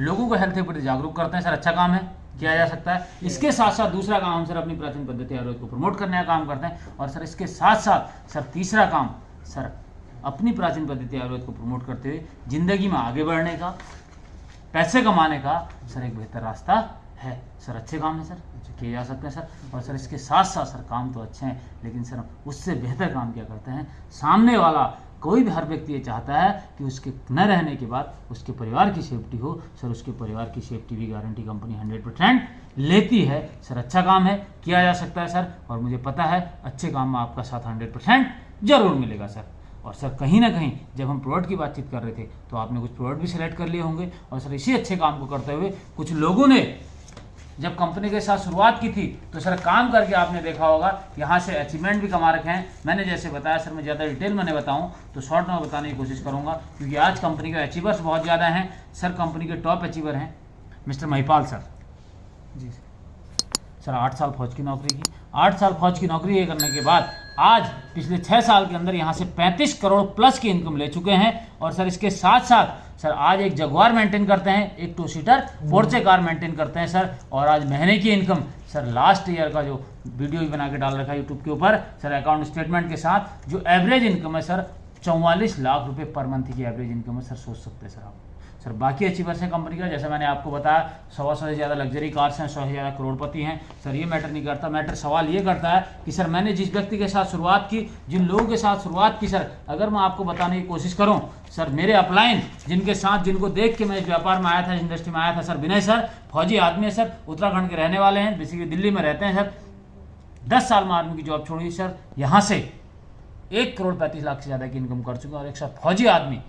लोगों को हेल्थ के प्रति जागरूक करते हैं सर, अच्छा काम है, किया जा सकता है। इसके साथ साथ दूसरा काम हम सर अपनी प्राचीन पद्धति आयुर्वेद को प्रमोट करने का काम करते हैं। और सर इसके साथ साथ सर तीसरा काम सर अपनी प्राचीन पद्धति आयुर्वेद को प्रमोट करते हुए जिंदगी में आगे बढ़ने का, पैसे कमाने का सर एक बेहतर रास्ता है सर। अच्छे काम है सर, किए जा सकते हैं सर। और सर इसके साथ साथ सर काम तो अच्छे हैं, लेकिन सर उससे बेहतर काम क्या करते हैं, सामने वाला कोई भी हर व्यक्ति ये चाहता है कि उसके न रहने के बाद उसके परिवार की सेफ्टी हो सर। उसके परिवार की सेफ्टी भी गारंटी कंपनी 100% लेती है सर। अच्छा काम है, किया जा सकता है सर। और मुझे पता है अच्छे काम में आपका साथ 100% जरूर मिलेगा सर। और सर कहीं ना कहीं जब हम प्रोडक्ट की बातचीत कर रहे थे तो आपने कुछ प्रोडक्ट भी सिलेक्ट कर लिए होंगे। और सर इसी अच्छे काम को करते हुए कुछ लोगों ने जब कंपनी के साथ शुरुआत की थी तो सर काम करके आपने देखा होगा यहाँ से अचीवमेंट भी कमा रखे हैं। मैंने जैसे बताया सर, मैं ज़्यादा डिटेल में नहीं बताऊँ तो शॉर्ट में बताने की कोशिश करूँगा, क्योंकि आज कंपनी के अचीवर्स बहुत ज़्यादा हैं सर। कंपनी के टॉप अचीवर हैं मिस्टर महिपाल सर जी। सर 8 साल फौज की नौकरी की, 8 साल फौज की नौकरी करने के बाद आज पिछले 6 साल के अंदर यहाँ से 35 करोड़ प्लस की इनकम ले चुके हैं। और सर इसके साथ साथ सर आज एक जगुआर मेंटेन करते हैं, एक 2 सीटर पोर्चे कार मेंटेन करते हैं सर। और आज महीने की इनकम सर लास्ट ईयर का जो वीडियो भी बना के डाल रखा है यूट्यूब के ऊपर सर, अकाउंट स्टेटमेंट के साथ जो एवरेज इनकम है सर 44 लाख रुपए पर मंथ की एवरेज इनकम है सर। सोच सकते हैं सर आप। सर बाकी अचीवर्स हैं कंपनी का, जैसे मैंने आपको बताया 100 से ज़्यादा लग्जरी कार्स हैं, 100 से ज़्यादा करोड़पति हैं सर। ये मैटर नहीं करता, मैटर सवाल ये करता है कि सर मैंने जिस व्यक्ति के साथ शुरुआत की, जिन लोगों के साथ शुरुआत की सर, अगर मैं आपको बताने की कोशिश करूं सर, मेरे अपलाइन जिनके साथ, जिनको देख के मैं इस व्यापार में आया था, इस इंडस्ट्री में आया था सर, विनय सर फौजी आदमी है सर, उत्तराखंड के रहने वाले हैं, बेसिकली दिल्ली में रहते हैं सर। 10 साल में आर्मी की जॉब छोड़ी सर, यहाँ से 1 करोड़ 35 लाख से ज़्यादा की इनकम कर चुका। और एक साथ फौजी आदमी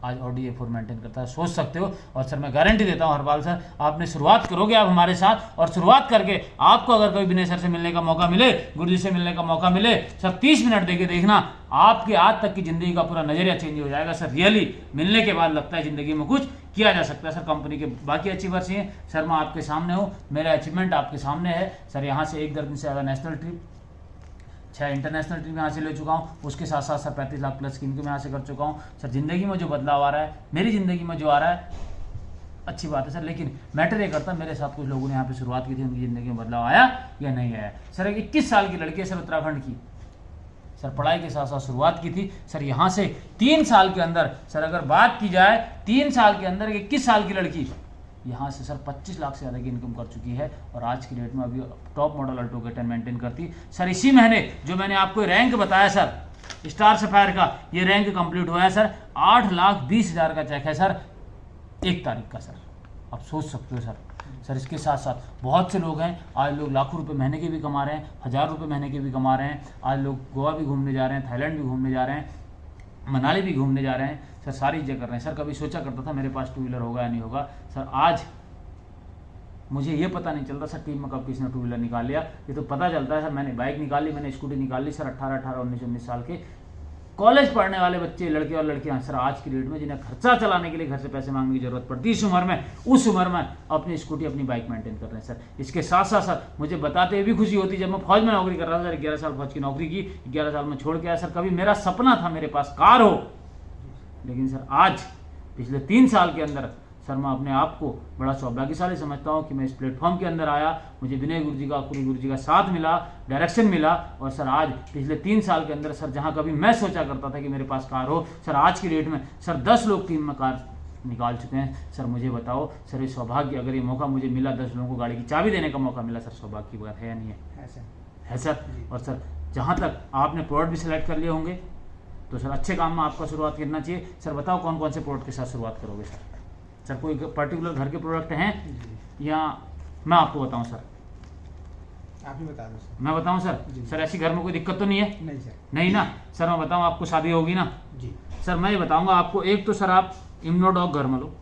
आज ऑडी A4 मेंटेन करता है, सोच सकते हो। और सर मैं गारंटी देता हूं हरपाल सर, आपने शुरुआत करोगे आप हमारे साथ, और शुरुआत करके आपको अगर कोई विनय सर से मिलने का मौका मिले, गुरुजी से मिलने का मौका मिले सर, 30 मिनट देके देखना, आपके आज तक की जिंदगी का पूरा नजरिया चेंज हो जाएगा सर। रियली मिलने के बाद लगता है जिंदगी में कुछ किया जा सकता है सर। कंपनी के बाकी अचीवर्स हैं सर, मैं आपके सामने हूँ, मेरा अचीवमेंट आपके सामने है सर। यहाँ से 1 दर्जन से ज़्यादा नेशनल ट्रिप, 6 इंटरनेशनल ट्रिप यहाँ से ले चुका हूँ। उसके साथ साथ सर 35 लाख प्लस की इनकम यहाँ से कर चुका हूँ सर। ज़िंदगी में जो बदलाव आ रहा है, मेरी ज़िंदगी में जो आ रहा है, अच्छी बात है सर। लेकिन मैटर ये करता है मेरे साथ कुछ लोगों ने यहाँ पे शुरुआत की थी, उनकी ज़िंदगी में बदलाव आया या नहीं आया सर। एक 21 साल की लड़की है सर, उत्तराखंड की सर, पढ़ाई के साथ साथ शुरुआत की थी सर। यहाँ से 3 साल के अंदर सर, अगर बात की जाए 3 साल के अंदर 21 साल की लड़की यहाँ से सर 25 लाख से ज़्यादा की इनकम कर चुकी है। और आज की डेट में अभी टॉप मॉडल अल्टो के 10 मेंटेन करती सर। इसी महीने जो मैंने आपको रैंक बताया सर, स्टार सफायर का, ये रैंक कंप्लीट हुआ है सर। 8,20,000 का चेक है सर 1 तारीख का सर। आप सोच सकते हो सर। सर इसके साथ साथ बहुत से लोग हैं, आज लोग लाखों रुपए महीने के भी कमा रहे हैं, 1000 रुपये महीने के भी कमा रहे हैं। आज लोग गोवा भी घूमने जा रहे हैं, थाईलैंड भी घूमने जा रहे हैं, मनाली भी घूमने जा रहे हैं सर, सारी चीज़ें कर रहे हैं सर। कभी सोचा करता था मेरे पास 2 व्हीलर होगा या नहीं होगा सर, आज मुझे ये पता नहीं चलता सर टीम में कब किसने 2 व्हीलर निकाल लिया। ये तो पता चलता है सर, मैंने बाइक निकाली, मैंने स्कूटी निकाल ली सर। 18, 19 साल के कॉलेज पढ़ने वाले बच्चे, लड़के और लड़कियां सर, आज की डेट में जिन्हें खर्चा चलाने के लिए घर से पैसे मांगने की जरूरत पड़ती है इस उम्र में, उस उम्र में अपनी स्कूटी, अपनी बाइक मेंटेन कर रहे हैं सर। इसके साथ साथ सर मुझे बताते हुए भी खुशी होती, जब मैं फौज में नौकरी कर रहा था सर, 11 साल फौज की नौकरी की, 11 साल में छोड़ के आया सर। कभी मेरा सपना था मेरे पास कार हो, लेकिन सर आज पिछले 3 साल के अंदर सर मैं अपने आप को बड़ा सौभाग्यशाली समझता हूँ कि मैं इस प्लेटफॉर्म के अंदर आया, मुझे विनय गुरुजी का, कुरी गुरुजी का साथ मिला, डायरेक्शन मिला। और सर आज पिछले 3 साल के अंदर सर, जहाँ कभी मैं सोचा करता था कि मेरे पास कार हो सर, आज की डेट में सर 10 लोग टीम में कार निकाल चुके हैं सर। मुझे बताओ सर, ये सौभाग्य, अगर ये मौका मुझे मिला, 10 लोगों को गाड़ी की चाबी देने का मौका मिला सर, सौभाग्य की बात है या नहीं है सर? और सर जहाँ तक आपने प्रोडक्ट भी सिलेक्ट कर लिए होंगे तो सर अच्छे काम में आपका शुरुआत करना चाहिए सर। बताओ कौन कौन से प्रोडक्ट के साथ शुरुआत करोगे सर? सर कोई पर्टिकुलर घर के प्रोडक्ट हैं या मैं आपको बताऊं सर? आप ही बता दो सर। मैं बताऊं सर? सर ऐसी घर में कोई दिक्कत तो नहीं है? नहीं सर। नहीं ना सर? मैं बताऊं, आपको शादी होगी ना जी सर, मैं ये बताऊंगा आपको। एक तो सर आप इम्यूनोडॉग घर में लो,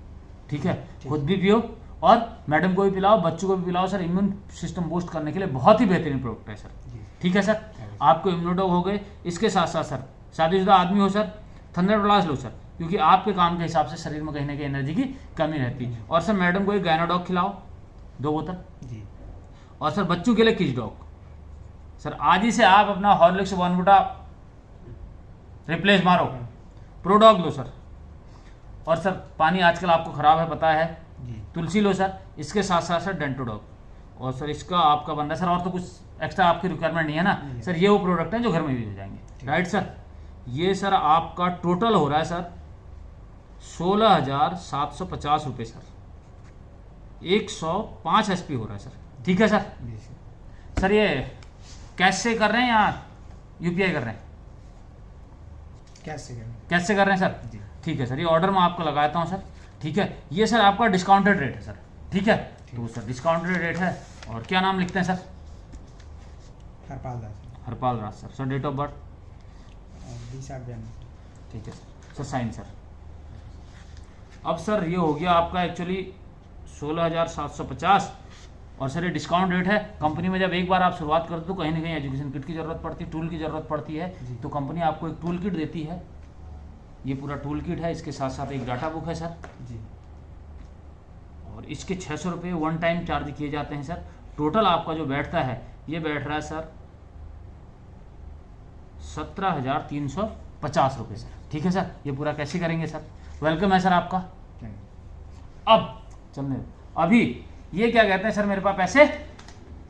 ठीक है, खुद भी पियो और मैडम को भी पिलाओ, बच्चों को भी पिलाओ सर। इम्यून सिस्टम बूस्ट करने के लिए बहुत ही बेहतरीन प्रोडक्ट है सर, ठीक है सर। आपको इम्यूनोडॉग हो गए। इसके साथ साथ सर शादीशुदा आदमी हो सर, थंडर प्लास लो सर, क्योंकि आपके काम के हिसाब से शरीर में कहीं ना कहीं एनर्जी की कमी रहती है। और सर मैडम को एक गायनाडॉग खिलाओ 2 बोतल जी। और सर बच्चों के लिए किस डॉग सर, आज ही से आप अपना हॉर्लिक्स बॉर्नविटा रिप्लेस मारो, प्रोडॉग लो सर। और सर पानी आजकल आपको खराब है पता है, जी तुलसी लो सर, इसके साथ साथ सर डेंटोडॉग, और सर इसका आपका बन रहा है सर, और तो कुछ एक्स्ट्रा आपकी रिक्वायरमेंट नहीं है ना नहीं है। सर। ये वो प्रोडक्ट हैं जो घर में यूज हो जाएंगे, ठीक। Right sir. ये सर आपका टोटल हो रहा है सर 16,750 रुपये सर, 105 SP हो रहा है सर, ठीक है सर। जी सर। सर ये कैश से कर रहे हैं या UPI कर रहे हैं? कैश से करें? कैश से कर रहे हैं सर, जी ठीक है सर। ये ऑर्डर मैं आपको लगाता हूँ सर, ठीक है। ये सर आपका डिस्काउंटेड रेट है सर, ठीक है। तो सर डिस्काउंटेड रेट है, और क्या नाम लिखते हैं sir? Harpal Das Harpal Raj sir. Sir date of birth? 20/8 जनवरी। ठीक है सर। Sir sign sir. अब सर ये हो गया आपका एक्चुअली 16,750, और सर ये डिस्काउंट रेट है। कंपनी में जब एक बार आप शुरुआत करते हो तो कहीं ना कहीं एजुकेशन किट की ज़रूरत पड़ती है, टूल की ज़रूरत पड़ती है, जी। तो कंपनी आपको एक टूल किट देती है। ये पूरा टूल किट है, इसके साथ साथ एक डाटा बुक है सर, जी और इसके 600 रुपये वन टाइम चार्ज किए जाते हैं सर। टोटल आपका जो बैठता है, ये बैठ रहा है सर 17,350 रुपये सर, ठीक है सर। ये पूरा कैसे करेंगे सर? वेलकम है सर आपका। थैंक अब चलने दो। अभी ये क्या कहते हैं सर, मेरे पास पैसे यू।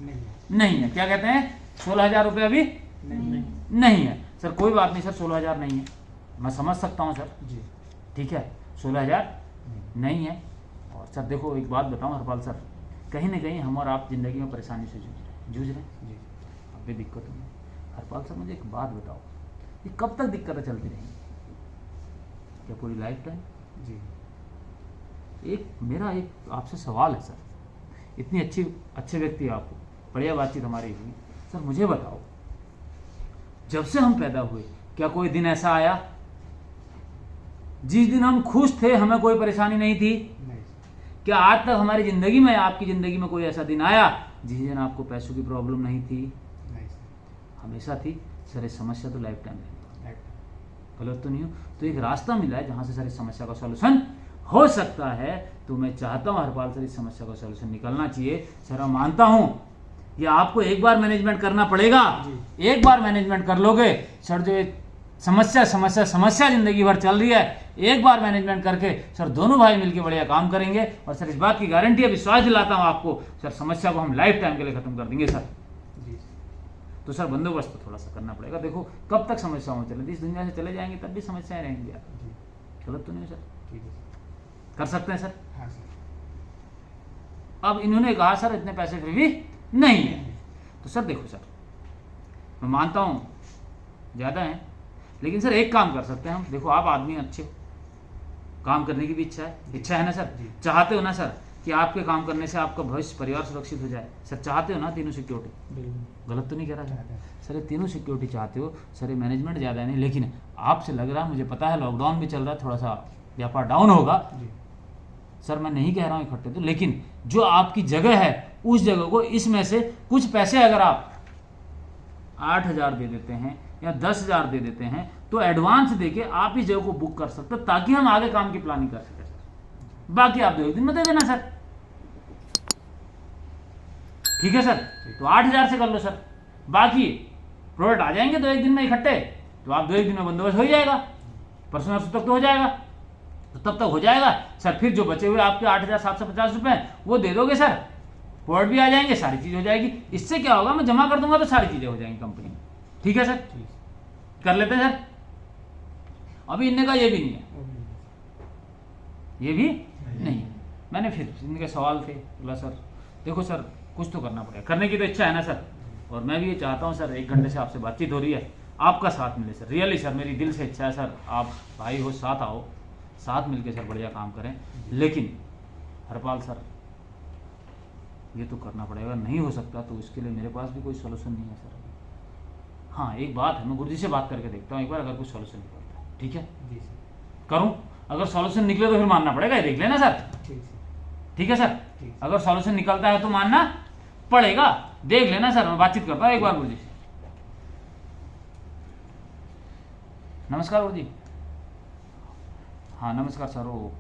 नहीं है। नहीं है, क्या कहते हैं? 16,000 रुपये अभी नहीं नहीं है सर। कोई बात नहीं सर, 16,000 नहीं है, मैं समझ सकता हूँ सर, जी ठीक है। 16,000 नहीं। नहीं है। और सर देखो एक बात बताऊँ हरपाल सर, कहीं ना कहीं हम और आप ज़िंदगी में परेशानी से जूझ रहे हैं, जी अब भी दिक्कत नहीं। हरपाल सर मुझे एक बात बताओ, ये कब तक दिक्कतें चलती रहेंगी? क्या पूरी लाइफ टाइम? जी मेरा एक आपसे सवाल है सर, इतनी अच्छे व्यक्ति आपको, बढ़िया बातचीत हमारी हुई सर, मुझे बताओ, जब से हम पैदा हुए क्या कोई दिन ऐसा आया जिस दिन हम खुश थे, हमें कोई परेशानी नहीं थी? नहीं क्या आज तक हमारी ज़िंदगी में, आपकी ज़िंदगी में कोई ऐसा दिन आया जिस दिन आपको पैसों की प्रॉब्लम नहीं थी? नहीं सर। हमेशा थी सर। ये समस्या तो लाइफ टाइम रहेगी, राइट। गलत तो नहीं हो? तो एक रास्ता मिला है जहाँ से सर इस समस्या का सॉल्यूशन हो सकता है। तो मैं चाहता हूँ हरपाल सर, इस समस्या का सॉल्यूशन निकलना चाहिए सर। मैं मानता हूँ ये आपको एक बार मैनेजमेंट करना पड़ेगा, एक बार मैनेजमेंट कर लोगे सर, जो ये समस्या जिंदगी भर चल रही है, एक बार मैनेजमेंट करके सर दोनों भाई मिलकर बढ़िया काम करेंगे। और सर इस बात की गारंटी है, विश्वास दिलाता हूँ आपको सर, समस्या को हम लाइफ टाइम के लिए खत्म कर देंगे सर। जी तो सर बंदोबस्त तो थोड़ा सा करना पड़ेगा। देखो कब तक समस्याओं में चले, इस दुनिया से चले जाएंगे तब भी समस्याएं रहेंगी यार, जी गलत तो नहीं है सर? ठीक है सर। कर सकते हैं सर। हाँ सर। अब इन्होंने कहा सर इतने पैसे फिर भी नहीं है, तो सर देखो सर, मैं मानता हूँ ज़्यादा है, लेकिन सर एक काम कर सकते हैं हम। देखो आप आदमी अच्छे हो, काम करने की भी इच्छा है ना सर? जी। चाहते हो ना सर कि आपके काम करने से आपका भविष्य परिवार सुरक्षित हो जाए? सर चाहते हो ना तीनों सिक्योरिटी? बिल्कुल गलत तो नहीं कह रहा चाहते हैं। सर? ये तीनों सिक्योरिटी चाहते हो सर, ये मैनेजमेंट ज़्यादा नहीं, लेकिन आपसे लग रहा है, मुझे पता है लॉकडाउन भी चल रहा है, थोड़ा सा व्यापार डाउन होगा जी सर। मैं नहीं कह रहा हूँ इकट्ठे तो, लेकिन जो आपकी जगह है उस जगह को, इसमें से कुछ पैसे अगर आप 8,000 दे देते हैं या 10,000 दे देते हैं तो एडवांस देके आप इस जगह को बुक कर सकते हैं, ताकि हम आगे काम की प्लानिंग कर सकें सर। बाकी आप 2 दिन में दे देना सर, ठीक है सर? तो 8,000 से कर लो सर, बाकी प्रोडक्ट आ जाएंगे 2-1 दिन में इकट्ठे, तो आप 2-1 दिन में बंदोबस्त हो ही जाएगा, परसों नरसों तक तो हो जाएगा। तो तब तक हो जाएगा सर, फिर जो बचे हुए आपके 8,750 रुपये वो दे दोगे सर, प्रोडक्ट भी आ जाएंगे, सारी चीज़ हो जाएगी। इससे क्या होगा, मैं जमा कर दूंगा तो सारी चीज़ें हो जाएंगी कंपनी में, ठीक है सर? ठीक कर लेते हैं सर। अभी इनने का ये भी नहीं है, है। ये भी नहीं है। मैंने फिर इनके सवाल थे, बोला सर देखो सर कुछ तो करना पड़ेगा, करने की तो इच्छा है ना सर, और मैं भी ये चाहता हूँ सर, 1 घंटे से आपसे बातचीत हो रही है, आपका साथ मिले सर, रियली सर, मेरी दिल से इच्छा है सर, आप भाई हो, साथ आओ, साथ मिलके सर बढ़िया काम करें। लेकिन हरपाल सर ये तो करना पड़ेगा, नहीं हो सकता तो इसके लिए मेरे पास भी कोई सोल्यूशन नहीं है सर। हाँ एक बात है, मैं गुरुजी से बात करके देखता हूँ एक बार, अगर कुछ सोल्यूशन निकलता है, ठीक है जी सर। करूँ? अगर सॉल्यूशन निकले तो फिर मानना पड़ेगा, ये देख लेना सर, ठीक सर। ठीक है सर? ठीक। अगर सॉल्यूशन निकलता है तो मानना पड़ेगा, देख लेना सर, मैं बातचीत करता हूँ एक बार गुरुजी से। नमस्कार गुरुजी। हाँ नमस्कार सर। वो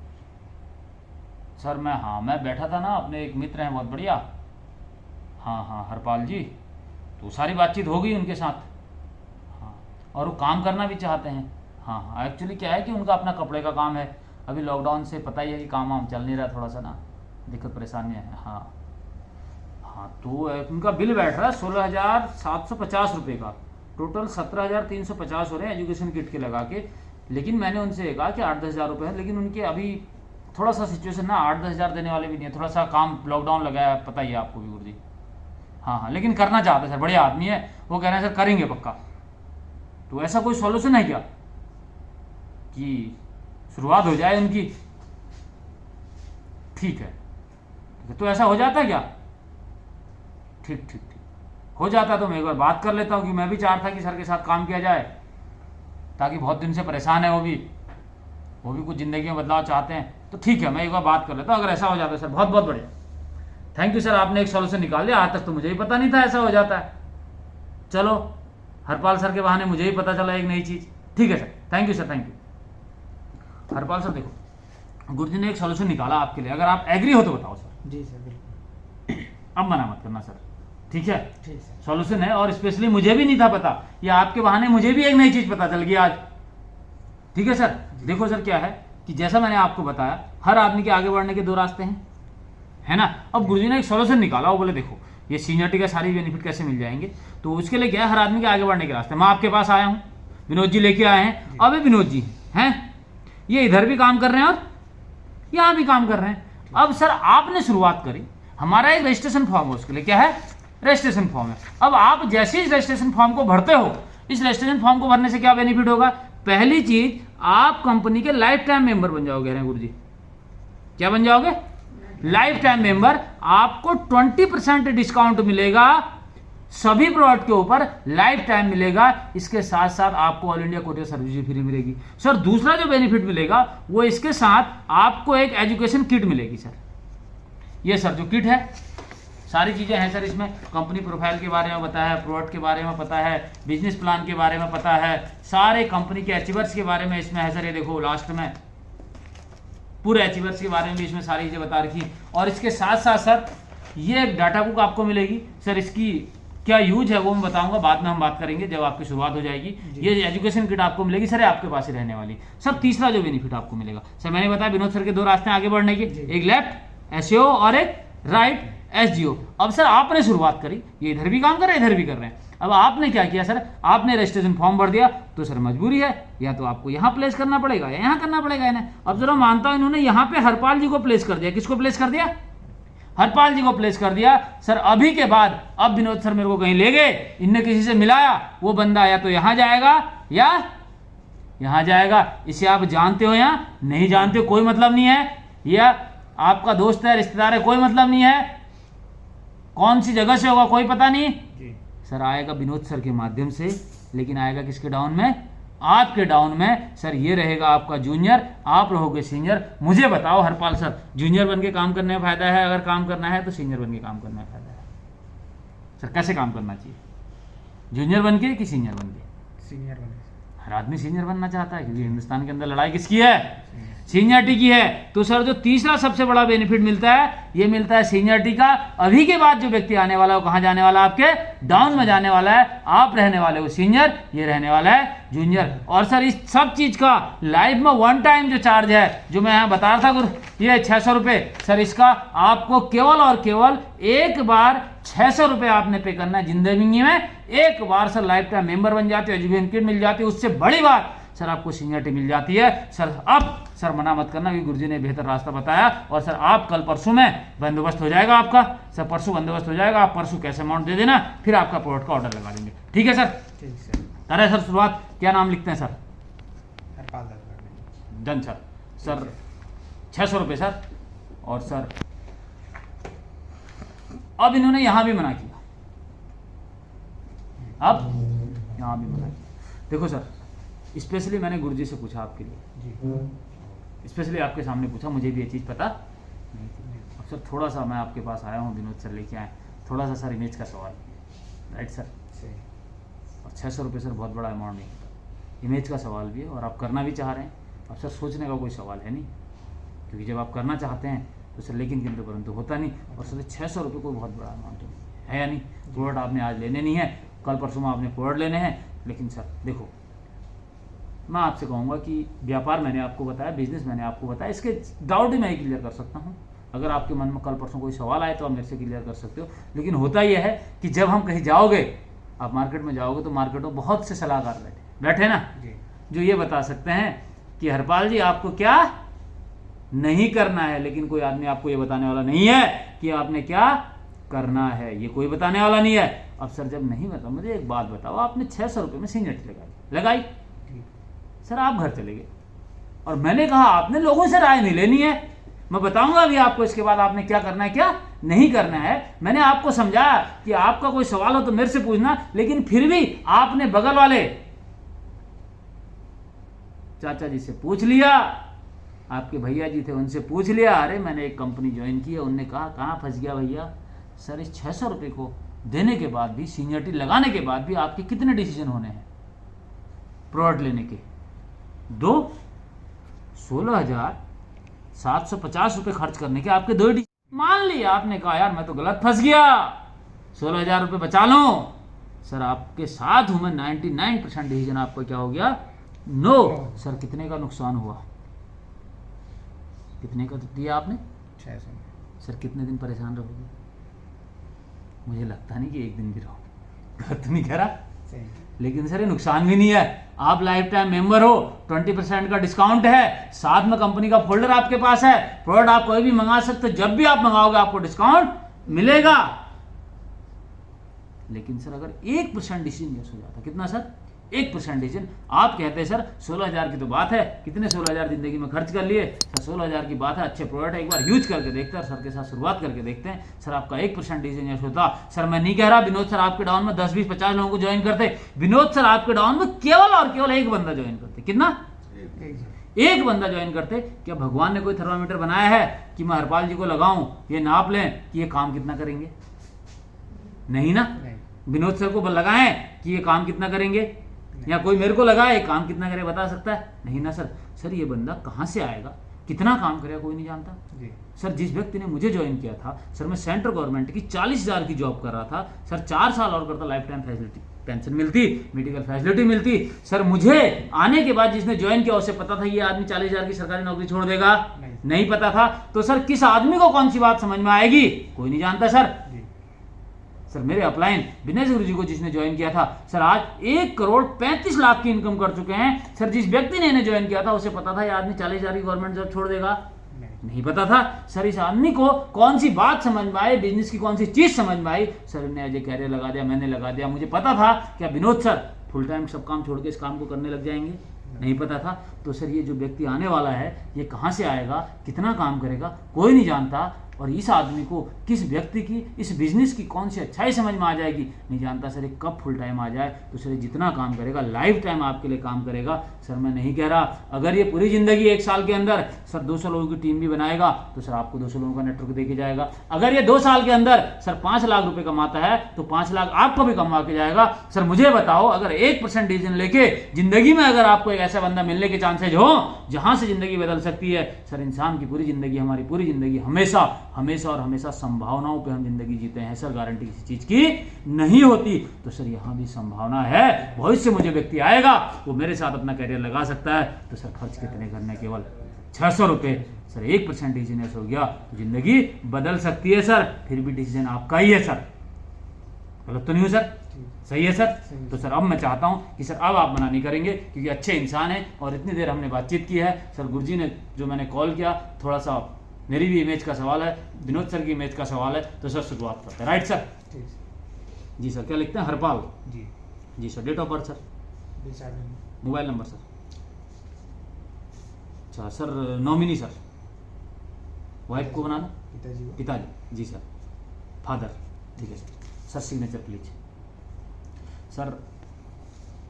सर मैं बैठा था ना, अपने एक मित्र हैं बहुत बढ़िया, हाँ हरपाल जी, तो सारी बातचीत हो गई उनके साथ, हाँ, और वो काम करना भी चाहते हैं। हाँ एक्चुअली क्या है कि उनका अपना कपड़े का काम है, अभी लॉकडाउन से पता ही है कि काम वाम चल नहीं रहा थोड़ा सा ना, दिक्कत परेशानी है। हाँ हाँ, तो उनका बिल बैठ रहा है 16,750 रुपये का, टोटल 17,350 हो रहे हैं एजुकेशन किट के लगा के। लेकिन मैंने उनसे कहा कि 8-10 हज़ार रुपये है, लेकिन उनके अभी थोड़ा सा सिचुएशन ना 8-10 हज़ार देने वाले भी नहीं है, थोड़ा सा काम लॉकडाउन लगा है, पता ही है आपको भी गुरुजी। हाँ हाँ, लेकिन करना चाहते सर, बढ़िया आदमी है, वो कह रहे हैं सर करेंगे पक्का। तो ऐसा कोई सॉल्यूशन है क्या कि शुरुआत हो जाए उनकी? ठीक है, तो ऐसा हो जाता है क्या? ठीक ठीक ठीक, हो जाता तो मैं एक बार बात कर लेता हूँ कि मैं भी चाहता कि सर के साथ काम किया जाए, ताकि बहुत दिन से परेशान है वो भी कुछ ज़िंदगी में बदलाव चाहते हैं। तो ठीक है, मैं एक बार बात कर लेता हूँ, अगर ऐसा हो जाता है सर बहुत बहुत बढ़िया। थैंक यू सर, आपने एक सॉल्यूशन निकाल दिया, आज तक तो मुझे ही पता नहीं था ऐसा हो जाता है। चलो, हरपाल सर के बहाने मुझे ही पता चला एक नई चीज़। ठीक है sir, thank you sir, thank you. Harpal sir देखो, गुरुजी ने एक सॉल्यूशन निकाला आपके लिए, अगर आप एग्री हो तो बताओ सर। जी सर, बिल्कुल। अब मना मत करना सर, ठीक है? ठीक सर। सॉल्यूशन है, और स्पेशली मुझे भी नहीं था पता, ये आपके बहाने मुझे भी एक नई चीज़ पता चल गई आज। ठीक है सर, देखो सर क्या है कि जैसा मैंने आपको बताया, हर आदमी के आगे बढ़ने के दो रास्ते हैं, है ना? अब गुरुजी ने एक सॉल्यूशन निकाला, वो बोले देखो ये सीनियरिटी का सारी बेनिफिट कैसे मिल जाएंगे। तो उसके लिए क्या है, हर आदमी के आगे बढ़ने के रास्ते। मैं आपके पास आया हूँ, विनोद जी लेके आए हैं। अब ये विनोद जी हैं, ये इधर भी काम कर रहे हैं और यहाँ भी काम कर रहे हैं। अब सर आपने शुरुआत करी, हमारा एक रजिस्ट्रेशन फॉर्म है, उसके लिए क्या है, रजिस्ट्रेशन फॉर्म है। अब आप जैसे इस रजिस्ट्रेशन फॉर्म को भरते हो, इस रजिस्ट्रेशन फॉर्म को भरने से क्या बेनिफिट होगा? पहली चीज, आप कंपनी के लाइफ टाइम मेंबर बन जाओगे। गुरुजी क्या बन जाओगे? Life time member. आपको 20% डिस्काउंट मिलेगा, सभी प्रोडक्ट के ऊपर लाइफ टाइम मिलेगा। इसके साथ साथ आपको ऑल इंडिया कोरियर सर्विस भी फ्री मिलेगी। सर दूसरा जो बेनिफिट मिलेगा वो इसके साथ आपको एक एजुकेशन किट मिलेगी। सर ये सर जो किट है, सारी चीज़ें हैं सर इसमें। कंपनी प्रोफाइल के बारे में पता है, प्रोडक्ट के बारे में पता है, बिजनेस प्लान के बारे में पता है, सारे कंपनी के अचीवर्स के बारे में इसमें है सर। ये देखो लास्ट में पूरे अचीवर्स के बारे में भी इसमें सारी चीज़ें बता रखी। और इसके साथ साथ सर ये एक डाटा बुक आपको मिलेगी। सर इसकी क्या यूज है वो मैं बताऊंगा, बाद में हम बात करेंगे जब आपकी शुरुआत हो जाएगी। ये एजुकेशन किट आपको मिलेगी सर, आपके पास ही रहने वाली। सर तीसरा जो बेनिफिट आपको मिलेगा, सर मैंने बताया विनोद सर के दो रास्ते आगे बढ़ने के, एक लेफ्ट एसईओ और एक राइट एसजीओ। अब सर आपने शुरुआत करी, ये इधर भी काम कर रहे हैं इधर भी कर रहे हैं। अब आपने क्या किया सर, आपने रजिस्ट्रेशन फॉर्म भर दिया, तो सर मजबूरी है, या तो आपको यहाँ प्लेस करना पड़ेगा या यहाँ करना पड़ेगा इन्हें। अब जरा मानता हूँ इन्होंने यहाँ पे हरपाल जी को प्लेस कर दिया। किसको प्लेस कर दिया? हरपाल जी को प्लेस कर दिया। सर अभी के बाद अब विनोद सर मेरे को कहीं ले गए, इनने किसी से मिलाया, वो बंदा या तो यहाँ जाएगा या यहाँ जाएगा। इसे आप जानते हो या नहीं जानते हो कोई मतलब नहीं है, या आपका दोस्त है रिश्तेदार है कोई मतलब नहीं है, कौन सी जगह से होगा कोई पता नहीं जी। सर आएगा विनोद सर के माध्यम से, लेकिन आएगा किसके डाउन में? आपके डाउन में। सर ये रहेगा आपका जूनियर, आप रहोगे सीनियर। मुझे बताओ हरपाल सर, जूनियर बन के काम करने में फायदा है? अगर काम करना है तो सीनियर बन के काम करने में फायदा है। सर कैसे काम करना चाहिए, जूनियर बन के कि सीनियर बन के? सीनियर बन। हर आदमी सीनियर बनना चाहता है, क्योंकि हिंदुस्तान के अंदर लड़ाई किसकी है? सीनियरिटी की है। तो सर जो तीसरा सबसे बड़ा बेनिफिट मिलता है, ये मिलता है सीनियरिटी का। अभी के बाद जो व्यक्ति आने वाला है वो कहाँ जाने वाला है? आपके डाउन में जाने वाला है। आप रहने वाले हो सीनियर, ये रहने वाला है जूनियर। और सर इस सब चीज का लाइफ में वन टाइम जो चार्ज है, जो मैं यहाँ बता रहा था गुरु, ये 600 रुपये। सर इसका आपको केवल और केवल एक बार 600 रुपये आपने पे करना है जिंदगी में। एक बार सर लाइफ टाइम मेंबर बन जाते हो, एजुकेशन किट मिल जाती है, उससे बड़ी बात सर आपको सीनियरिटी मिल जाती है। सर अब सर मना मत करना, क्योंकि गुरुजी ने बेहतर रास्ता बताया। और सर आप कल परसों में बंदोबस्त हो जाएगा आपका, सर परसों बंदोबस्त हो जाएगा। आप परसों कैसे अमाउंट दे देना, फिर आपका प्रोडक्ट का ऑर्डर लगा देंगे। ठीक है सर? ठीक सर। करें सर शुरुआत, क्या नाम लिखते हैं sir? Harpal. Done sir. Sir 600 रुपये सर। और सर अब इन्होंने यहां भी मना किया, अब यहां भी मना किया। देखो सर स्पेशली मैंने गुरुजी से पूछा आपके लिए जी, स्पेशली आपके सामने पूछा, मुझे भी ये चीज़ पता नहीं थी। अब सर थोड़ा सा मैं आपके पास आया हूँ, विनोद सर लेके आए, थोड़ा सा सर इमेज का सवाल, राइट सर? और 600 रुपये सर बहुत बड़ा अमाउंट नहीं, इमेज का सवाल भी है, और आप करना भी चाह रहे हैं। अब सर सोचने का कोई सवाल है नहीं, क्योंकि जब आप करना चाहते हैं तो सर लेकिन किंतु परंतु होता नहीं। और सर 600 रुपये कोई बहुत बड़ा अमाउंट है या नहीं? प्रोडक्ट आपने आज लेने नहीं है, कल परसों में आपने प्रोडक्ट लेने हैं। लेकिन सर देखो, मैं आपसे कहूँगा कि व्यापार मैंने आपको बताया, बिजनेस मैंने आपको बताया, इसके डाउट ही मैं क्लियर कर सकता हूँ। अगर आपके मन में कल परसों कोई सवाल आए तो आप मेरे से क्लियर कर सकते हो। लेकिन होता यह है कि जब हम कहीं जाओगे, आप मार्केट में जाओगे तो मार्केट में बहुत से सलाहकार बैठे ना, जी जो ये बता सकते हैं कि हरपाल जी आपको क्या नहीं करना है, लेकिन कोई आदमी आपको ये बताने वाला नहीं है कि आपने क्या करना है, ये कोई बताने वाला नहीं है। अब सर जब नहीं बता, मुझे एक बात बताओ, आपने 600 रुपये में सीनियरिटी लगाई, सर आप घर चले गए और मैंने कहा आपने लोगों से राय नहीं लेनी है, मैं बताऊंगा अभी आपको इसके बाद आपने क्या करना है क्या नहीं करना है। मैंने आपको समझाया कि आपका कोई सवाल हो तो मेरे से पूछना, लेकिन फिर भी आपने बगल वाले चाचा जी से पूछ लिया, आपके भैया जी थे उनसे पूछ लिया, अरे मैंने एक कंपनी ज्वाइन की है, उनने कहा कहाँ फंस गया भैया। सर इस 600 रुपये को देने के बाद भी, सीनियरिटी लगाने के बाद भी आपके कितने डिसीजन होने हैं प्रोडक्ट लेने के? 16,750 रुपये खर्च करने के आपके 2 डिसीजन। मान लिया आपने कहा यार मैं तो गलत फंस गया, 16,000 रुपये बचा लो, सर आपके साथ हूं मैं, 99% डिसीजन आपका क्या हो गया? नो। सर कितने का नुकसान हुआ? कितने का दिया आपने? 600। सर कितने दिन परेशान रहोगे? मुझे लगता नहीं कि एक दिन भी रहो, गलत तो नहीं कह रहा, लेकिन सर ये नुकसान भी नहीं है। आप लाइफ टाइम मेंबर हो, 20% का डिस्काउंट है, साथ में कंपनी का फोल्डर आपके पास है, प्रोडक्ट आप कोई भी मंगा सकते, जब भी आप मंगाओगे आपको डिस्काउंट मिलेगा। लेकिन सर अगर 1% डिसीजन हो जाता, कितना सर? 1% डिसीजन। आप कहते हैं सर 16,000 की तो बात है, कितने 16,000 जिंदगी में खर्च कर लिए, सर 16,000 की बात है, अच्छे प्रोडक्ट है, एक बार यूज करके देखते हैं, सर के साथ शुरुआत करके देखते हैं। सर आपका 1% डिसीजन होता, सर मैं नहीं कह रहा विनोद सर आपके डाउन में 10, 20, 50 लोगों को ज्वाइन करते, विनोद सर आपके डाउन में केवल और केवल एक बंदा ज्वाइन करते। कितना? एक बंदा ज्वाइन करते। क्या भगवान ने कोई थर्मामीटर बनाया है कि मैं हरपाल जी को लगाऊं, ये नाप लें कि ये काम कितना करेंगे? नहीं ना। विनोद सर को लगाएं कि ये काम कितना करेंगे, या कोई मेरे को लगाए काम कितना करे बता सकता है? नहीं ना सर। सर ये बंदा कहां से आएगा, कितना काम करेगा, कोई नहीं जानता जी। सर जिस व्यक्ति ने मुझे ज्वाइन किया था, सर मैं सेंट्रल गवर्नमेंट की 40,000 की जॉब कर रहा था, सर 4 साल और करता, लाइफ टाइम फैसिलिटी, पेंशन मिलती, मेडिकल फैसिलिटी मिलती। सर मुझे आने के बाद जिसने ज्वाइन किया उसे पता था ये आदमी 40,000 की सरकारी नौकरी छोड़ देगा? नहीं पता था। तो सर किस आदमी को कौन सी बात समझ में आएगी, कोई नहीं जानता सर। सर मेरे अपलाइन विनय गुरु जी को जिसने ज्वाइन किया था, सर आज 1,35,00,000 की इनकम कर चुके हैं। सर जिस व्यक्ति ने इन्हें ज्वाइन किया था उसे पता था ये आदमी 40,000 की गवर्नमेंट जॉब छोड़ देगा? नहीं पता था। सर इस आदमी को कौन सी बात समझ में आई, बिजनेस की कौन सी चीज समझ में आई, सर ने एज ए कैरियर लगा दिया, मैंने लगा दिया। मुझे पता था क्या विनोद सर फुल टाइम सब काम छोड़ के इस काम को करने लग जाएंगे? नहीं पता था। तो सर ये जो व्यक्ति आने वाला है ये कहाँ से आएगा, कितना काम करेगा, कोई नहीं जानता। और इस आदमी को किस व्यक्ति की इस बिजनेस की कौन सी अच्छाई समझ में आ जाएगी, नहीं जानता सर। एक कब फुल टाइम आ जाए तो सर जितना काम करेगा लाइफ टाइम आपके लिए काम करेगा। सर मैं नहीं कह रहा अगर ये पूरी जिंदगी 1 साल के अंदर सर 200 लोगों की टीम भी बनाएगा तो सर आपको 200 लोगों का नेटवर्क देके जाएगा। अगर ये 2 साल के अंदर सर 5 लाख रुपए कमाता है तो 5 लाख आपको भी कमा के जाएगा। सर मुझे बताओ अगर 1% डिसीजन लेके जिंदगी में अगर आपको एक ऐसा बंदा मिलने के चांसेज हो जहां से जिंदगी बदल सकती है, सर इंसान की पूरी जिंदगी, हमारी पूरी जिंदगी हमेशा हमेशा और हमेशा संभावनाओं पे हम जिंदगी जीते हैं सर, गारंटी किसी चीज की नहीं होती। तो सर यहाँ भी संभावना है, भविष्य से मुझे व्यक्ति आएगा वो मेरे साथ अपना करियर लगा सकता है। तो सर खर्च कितने करने, केवल 600 रुपये। सर 1% डिसीजन हो गया तो जिंदगी बदल सकती है सर, फिर भी डिसीजन आपका ही है सर, गलत तो नहीं हो सर? सही है सर? तो सर अब मैं चाहता हूं कि सर अब आप मना नहीं करेंगे क्योंकि अच्छे इंसान हैं और इतनी देर हमने बातचीत की है। सर गुरुजी ने जो मैंने कॉल किया, थोड़ा सा मेरी भी इमेज का सवाल है, विनोद सर की इमेज का सवाल है, तो सर शुरुआत करते हैं। Right sir? जी सर। क्या लिखते हैं? हरपाल जी। जी sir. Date of birth sir? Mobile number sir? अच्छा सर। Nominee sir? वाइफ को बनाना? पिताजी। जी सर। फादर? ठीक है sir. Sir signature please. Sir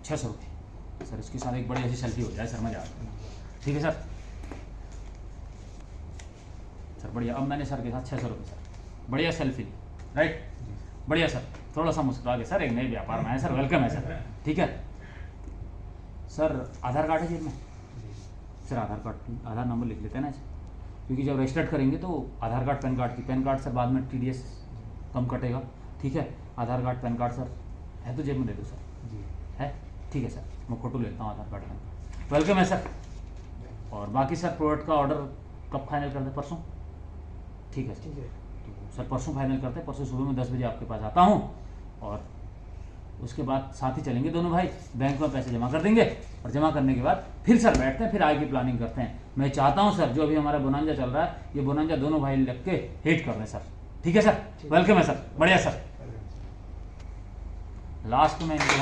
600 रुपये। सर इसके साथ एक बड़ी ऐसी सेल्फी हो जाए सर, मजा आता है। ठीक है सर? सर बढ़िया। अब मैंने सर के साथ 600 रुपये सर, बढ़िया सेल्फी, राइट? बढ़िया सर। थोड़ा सा मुस्कुरा के सर, एक नए व्यापार में है सर, वेलकम है सर। ठीक है सर। आधार कार्ड है जेब में? सर आधार कार्ड, आधार नंबर लिख लेते हैं ना सर, क्योंकि जब रजिस्टर्ड करेंगे तो आधार कार्ड पैन कार्ड की, पैन कार्ड सर बाद में TDS कम कटेगा। ठीक है? आधार कार्ड पैन कार्ड सर है तो जेब में दे दो सर। जी है? ठीक है सर, मैं फोटो लेता हूँ आधार कार्ड का। वेलकम है सर। और बाकी सर प्रोडक्ट का ऑर्डर कब फाइनल कर दें? परसों? ठीक है सर। ठीक है। तो सर परसों फाइनल करते हैं, परसों सुबह में 10 बजे आपके पास आता हूँ और उसके बाद साथ ही चलेंगे दोनों भाई, बैंक में पैसे जमा कर देंगे और जमा करने के बाद फिर सर बैठते हैं, फिर आगे की प्लानिंग करते हैं। मैं चाहता हूँ सर जो अभी हमारा बोनांजा चल रहा है, ये बोनांजा दोनों भाई लग के हिट कर रहे हैं सर। ठीक है सर, वेलकम है सर, बढ़िया सर। लास्ट में इनके